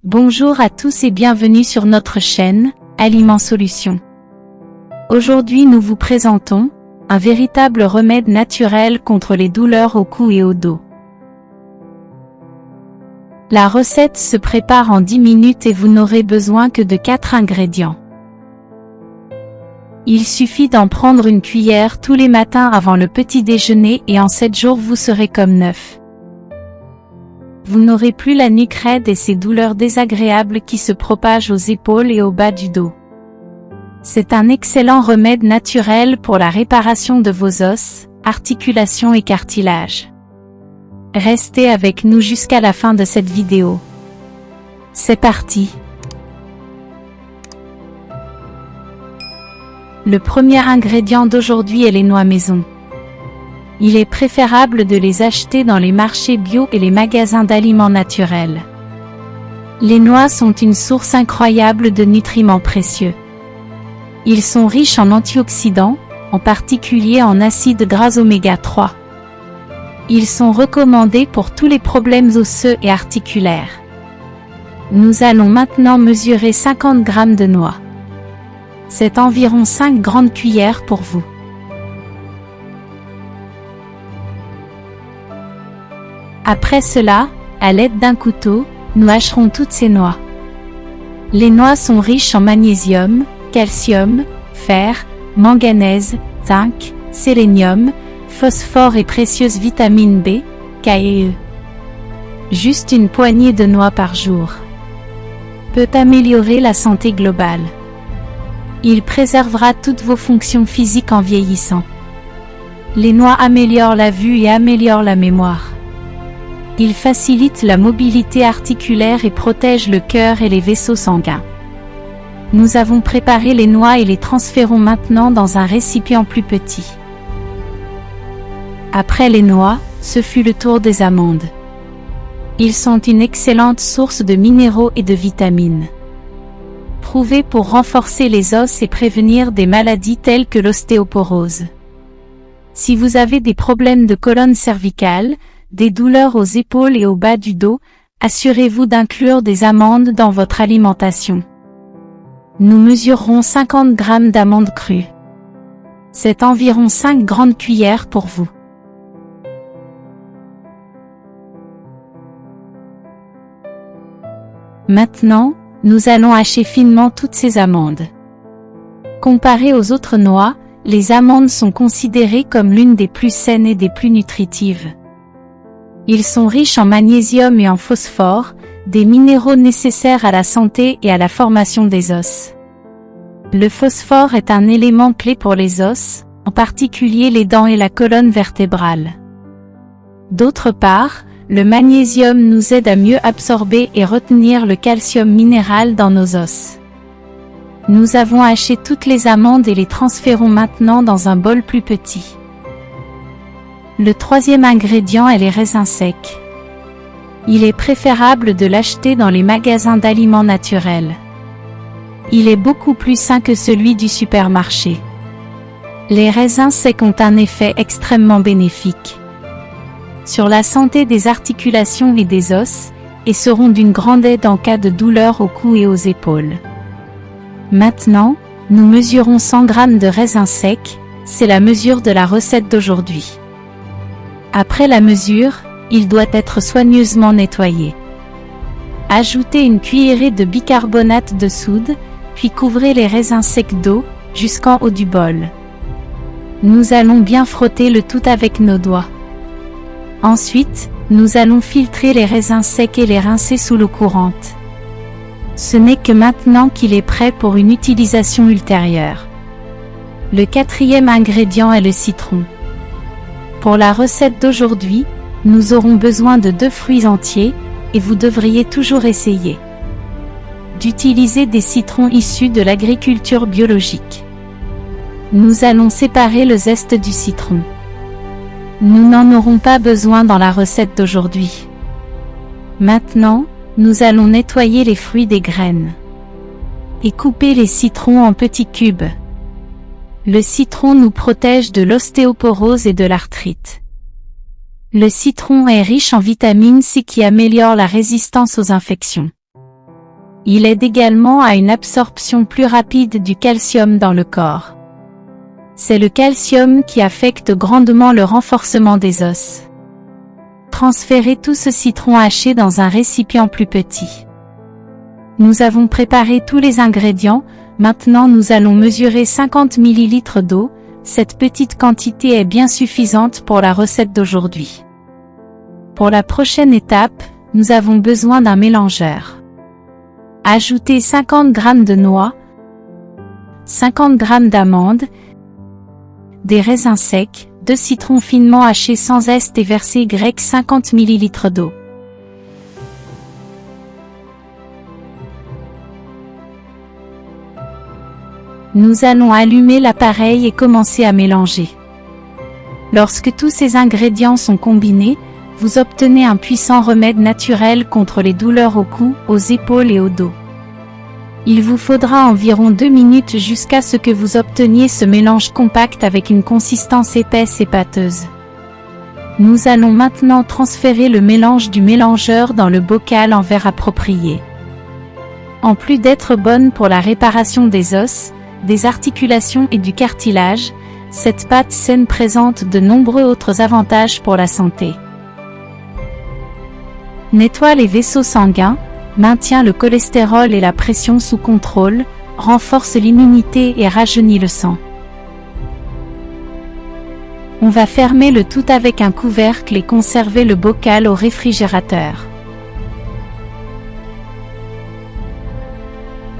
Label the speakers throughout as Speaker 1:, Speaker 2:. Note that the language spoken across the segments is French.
Speaker 1: Bonjour à tous et bienvenue sur notre chaîne, Aliments Solutions. Aujourd'hui nous vous présentons un véritable remède naturel contre les douleurs au cou et au dos. La recette se prépare en 10 minutes et vous n'aurez besoin que de 4 ingrédients. Il suffit d'en prendre une cuillère tous les matins avant le petit déjeuner et en 7 jours vous serez comme neuf. Vous n'aurez plus la nuque raide et ces douleurs désagréables qui se propagent aux épaules et au bas du dos. C'est un excellent remède naturel pour la réparation de vos os, articulations et cartilages. Restez avec nous jusqu'à la fin de cette vidéo. C'est parti! Le premier ingrédient d'aujourd'hui est les noix maison. Il est préférable de les acheter dans les marchés bio et les magasins d'aliments naturels. Les noix sont une source incroyable de nutriments précieux. Ils sont riches en antioxydants, en particulier en acides gras oméga 3. Ils sont recommandés pour tous les problèmes osseux et articulaires. Nous allons maintenant mesurer 50 g de noix. C'est environ 5 grandes cuillères pour vous. Après cela, à l'aide d'un couteau, nous hacherons toutes ces noix. Les noix sont riches en magnésium, calcium, fer, manganèse, zinc, sélénium, phosphore et précieuses vitamines B, K et E. Juste une poignée de noix par jour peut améliorer la santé globale. Il préservera toutes vos fonctions physiques en vieillissant. Les noix améliorent la vue et améliorent la mémoire. Ils facilitent la mobilité articulaire et protègent le cœur et les vaisseaux sanguins. Nous avons préparé les noix et les transférons maintenant dans un récipient plus petit. Après les noix, ce fut le tour des amandes. Ils sont une excellente source de minéraux et de vitamines. Prouvés pour renforcer les os et prévenir des maladies telles que l'ostéoporose. Si vous avez des problèmes de colonne cervicale, des douleurs aux épaules et au bas du dos, assurez-vous d'inclure des amandes dans votre alimentation. Nous mesurerons 50 g d'amandes crues. C'est environ 5 grandes cuillères pour vous. Maintenant, nous allons hacher finement toutes ces amandes. Comparées aux autres noix, les amandes sont considérées comme l'une des plus saines et des plus nutritives. Ils sont riches en magnésium et en phosphore, des minéraux nécessaires à la santé et à la formation des os. Le phosphore est un élément clé pour les os, en particulier les dents et la colonne vertébrale. D'autre part, le magnésium nous aide à mieux absorber et retenir le calcium minéral dans nos os. Nous avons haché toutes les amandes et les transférons maintenant dans un bol plus petit. Le troisième ingrédient est les raisins secs. Il est préférable de l'acheter dans les magasins d'aliments naturels. Il est beaucoup plus sain que celui du supermarché. Les raisins secs ont un effet extrêmement bénéfique sur la santé des articulations et des os, et seront d'une grande aide en cas de douleur au cou et aux épaules. Maintenant, nous mesurons 100 g de raisins secs, c'est la mesure de la recette d'aujourd'hui. Après la mesure, il doit être soigneusement nettoyé. Ajoutez une cuillerée de bicarbonate de soude, puis couvrez les raisins secs d'eau, jusqu'en haut du bol. Nous allons bien frotter le tout avec nos doigts. Ensuite, nous allons filtrer les raisins secs et les rincer sous l'eau courante. Ce n'est que maintenant qu'il est prêt pour une utilisation ultérieure. Le quatrième ingrédient est le citron. Pour la recette d'aujourd'hui, nous aurons besoin de 2 fruits entiers, et vous devriez toujours essayer d'utiliser des citrons issus de l'agriculture biologique. Nous allons séparer le zeste du citron. Nous n'en aurons pas besoin dans la recette d'aujourd'hui. Maintenant, nous allons nettoyer les fruits des graines et couper les citrons en petits cubes. Le citron nous protège de l'ostéoporose et de l'arthrite. Le citron est riche en vitamine C qui améliore la résistance aux infections. Il aide également à une absorption plus rapide du calcium dans le corps. C'est le calcium qui affecte grandement le renforcement des os. Transférez tout ce citron haché dans un récipient plus petit. Nous avons préparé tous les ingrédients, maintenant nous allons mesurer 50 ml d'eau. Cette petite quantité est bien suffisante pour la recette d'aujourd'hui. Pour la prochaine étape, nous avons besoin d'un mélangeur. Ajoutez 50 g de noix, 50 g d'amandes, des raisins secs, 2 citrons finement hachés sans zeste et versez 50 ml d'eau. Nous allons allumer l'appareil et commencer à mélanger. Lorsque tous ces ingrédients sont combinés, vous obtenez un puissant remède naturel contre les douleurs au cou, aux épaules et au dos. Il vous faudra environ 2 minutes jusqu'à ce que vous obteniez ce mélange compact avec une consistance épaisse et pâteuse. Nous allons maintenant transférer le mélange du mélangeur dans le bocal en verre approprié. En plus d'être bonne pour la réparation des os, des articulations et du cartilage, cette pâte saine présente de nombreux autres avantages pour la santé. Nettoie les vaisseaux sanguins, maintient le cholestérol et la pression sous contrôle, renforce l'immunité et rajeunit le sang. On va fermer le tout avec un couvercle et conserver le bocal au réfrigérateur.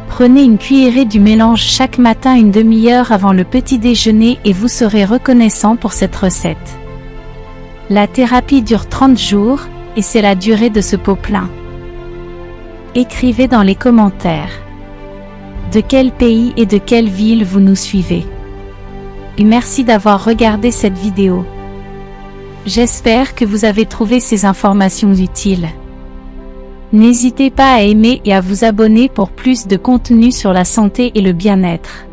Speaker 1: Prenez une cuillerée du mélange chaque matin une demi-heure avant le petit déjeuner et vous serez reconnaissant pour cette recette. La thérapie dure 30 jours, et c'est la durée de ce pot plein. Écrivez dans les commentaires de quel pays et de quelle ville vous nous suivez. Et merci d'avoir regardé cette vidéo. J'espère que vous avez trouvé ces informations utiles. N'hésitez pas à aimer et à vous abonner pour plus de contenu sur la santé et le bien-être.